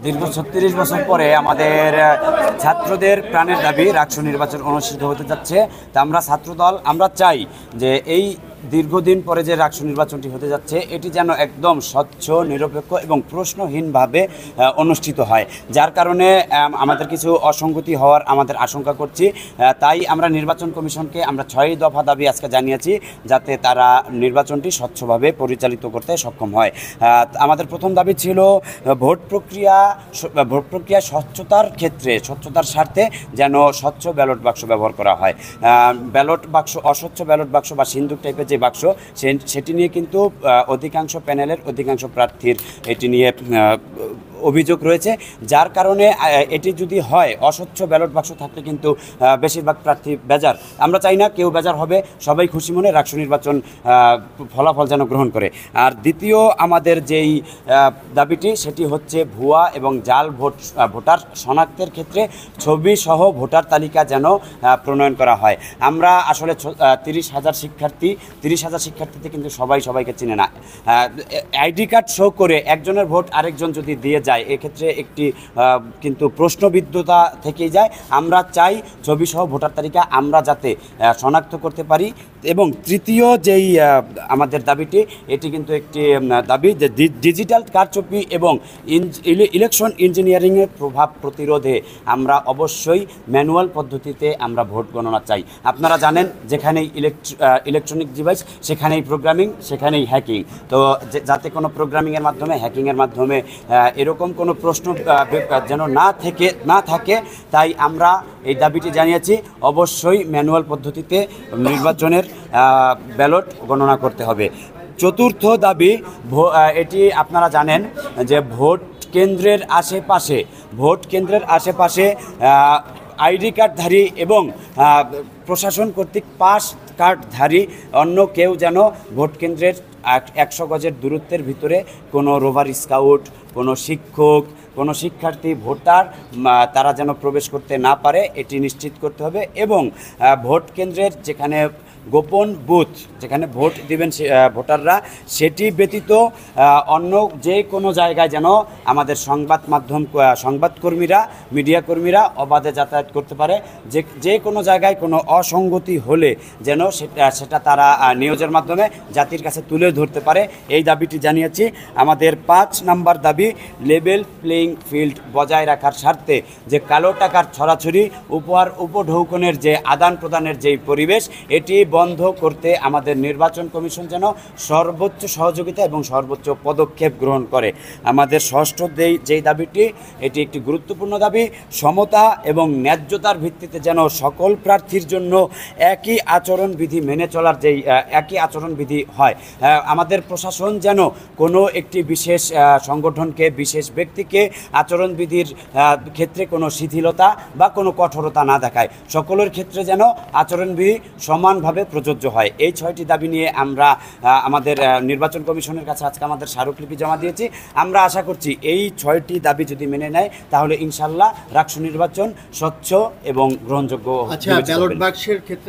দীর্ঘ ৩৬ বছর পরে আমাদের ছাত্রদের প্রাণের দাবি রাকসু নির্বাচন অনুষ্ঠিত হতে যাচ্ছে। তা আমরা ছাত্রদল আমরা চাই যে এই দীর্ঘদিন পরে যে রাকসু নির্বাচনটি হতে যাচ্ছে এটি যেন একদম স্বচ্ছ, নিরপেক্ষ এবং প্রশ্নহীনভাবে অনুষ্ঠিত হয়, যার কারণে আমাদের কিছু অসঙ্গতি হওয়ার আমাদের আশঙ্কা করছি। তাই আমরা নির্বাচন কমিশনকে আমরা ৬ দফা দাবি আজকে জানিয়েছি, যাতে তারা নির্বাচনটি স্বচ্ছভাবে পরিচালিত করতে সক্ষম হয়। আমাদের প্রথম দাবি ছিল ভোট প্রক্রিয়া স্বচ্ছতার ক্ষেত্রে, স্বচ্ছতার স্বার্থে যেন স্বচ্ছ ব্যালট বাক্স ব্যবহার করা হয়। ব্যালট বাক্স, অস্বচ্ছ ব্যালট বাক্স বা সিন্দুক টাইপের যে বাক্স, সেটি নিয়ে কিন্তু অধিকাংশ প্যানেলের অধিকাংশ প্রার্থীর এটি নিয়ে অভিযোগ রয়েছে, যার কারণে এটি যদি হয় অস্বচ্ছ ব্যালট বাক্স থাকলে কিন্তু বেশিরভাগ প্রার্থী বেজার। আমরা চাই না কেউ বেজার হবে, সবাই খুশি মনে রাকসু নির্বাচন ফলাফল যেন গ্রহণ করে। আর দ্বিতীয় আমাদের যেই দাবিটি সেটি হচ্ছে ভুয়া এবং জাল ভোটার শনাক্তের ক্ষেত্রে ছবি সহ ভোটার তালিকা যেন প্রণয়ন করা হয়। আমরা আসলে ৩০,০০০ শিক্ষার্থীতে কিন্তু সবাইকে চিনে না। আইডি কার্ড শো করে একজনের ভোট আরেকজন যদি দিয়ে যায়, এক্ষেত্রে একটি কিন্তু প্রশ্নবিদ্ধতা থেকেই যায়। আমরা চাই ছবি সহ ভোটার তালিকা আমরা যাতে শনাক্ত করতে পারি। এবং তৃতীয় যেই আমাদের দাবিটি, এটি কিন্তু একটি দাবি যে ডিজিটাল কারচুপি এবং ইলেকশন ইঞ্জিনিয়ারিংয়ের প্রভাব প্রতিরোধে আমরা অবশ্যই ম্যানুয়াল পদ্ধতিতে আমরা ভোট গণনা চাই। আপনারা জানেন, যেখানেই ইলেকট্রনিক ডিভাইস সেখানেই প্রোগ্রামিং, সেখানেই হ্যাকিং। তো যাতে কোনো প্রোগ্রামিংয়ের মাধ্যমে, হ্যাকিংয়ের মাধ্যমে এরকম কোনো প্রশ্ন যেন না থাকে, তাই আমরা এই দাবিটি জানিয়েছি। অবশ্যই ম্যানুয়াল পদ্ধতিতে নির্বাচনের ব্যালট গণনা করতে হবে। চতুর্থ দাবি, এটি আপনারা জানেন যে ভোট কেন্দ্রের আশেপাশে আইডি কার্ডধারী এবং প্রশাসন কর্তৃক পাস কার্ডধারী অন্য কেউ যেন ভোট কেন্দ্রের ১০০ গজের দূরত্বের ভিতরে কোনো রোভার স্কাউট, কোনো শিক্ষক, কোনো শিক্ষার্থী, ভোটার তারা যেন প্রবেশ করতে না পারে, এটি নিশ্চিত করতে হবে। এবং ভোট কেন্দ্রের যেখানে গোপন বুথ, যেখানে ভোট দিবেন ভোটাররা, সেটি ব্যতীত অন্য যে কোনো জায়গায় যেন আমাদের সংবাদকর্মীরা, মিডিয়া কর্মীরা অবাধে যাতায়াত করতে পারে। যে কোনো জায়গায় কোনো অসঙ্গতি হলে যেন সেটা তারা নিউজের মাধ্যমে জাতির কাছে তুলে ধরতে পারে, এই দাবিটি জানিয়েছি। আমাদের ৫ নম্বর দাবি, লেভেল প্লেইং ফিল্ড বজায় রাখার স্বার্থে যে কালো টাকার ছড়াছড়ি, উপঢৌকনের যে আদান প্রদানের যেই পরিবেশ, এটি বন্ধ করতে আমাদের নির্বাচন কমিশন যেন সর্বোচ্চ সহযোগিতা এবং সর্বোচ্চ পদক্ষেপ গ্রহণ করে। আমাদের ষষ্ঠ যেই দাবিটি, এটি একটি গুরুত্বপূর্ণ দাবি, সমতা এবং ন্যায্যতার ভিত্তিতে যেন সকল প্রার্থীর জন্য একই আচরণবিধি মেনে চলার যেই একই আচরণবিধি হয়। আমাদের প্রশাসন যেন কোনো একটি বিশেষ সংগঠনকে, বিশেষ ব্যক্তিকে আচরণবিধির ক্ষেত্রে কোনো শিথিলতা বা কোনো কঠোরতা না দেখায়, সকলের ক্ষেত্রে যেন আচরণবিধি সমানভাবে প্রযোজ্য হয়। এই ৬টি দাবি নিয়ে আমরা আমাদের নির্বাচন কমিশনের কাছে আজকে আমাদের স্মারকলিপি জমা দিয়েছি। আমরা আশা করছি এই ৬টি দাবি যদি মেনে নেয়, তাহলে ইনশাল্লাহ রাকসু নির্বাচন স্বচ্ছ এবং গ্রহণযোগ্য। ব্যালট বাক্সের ক্ষেত্রে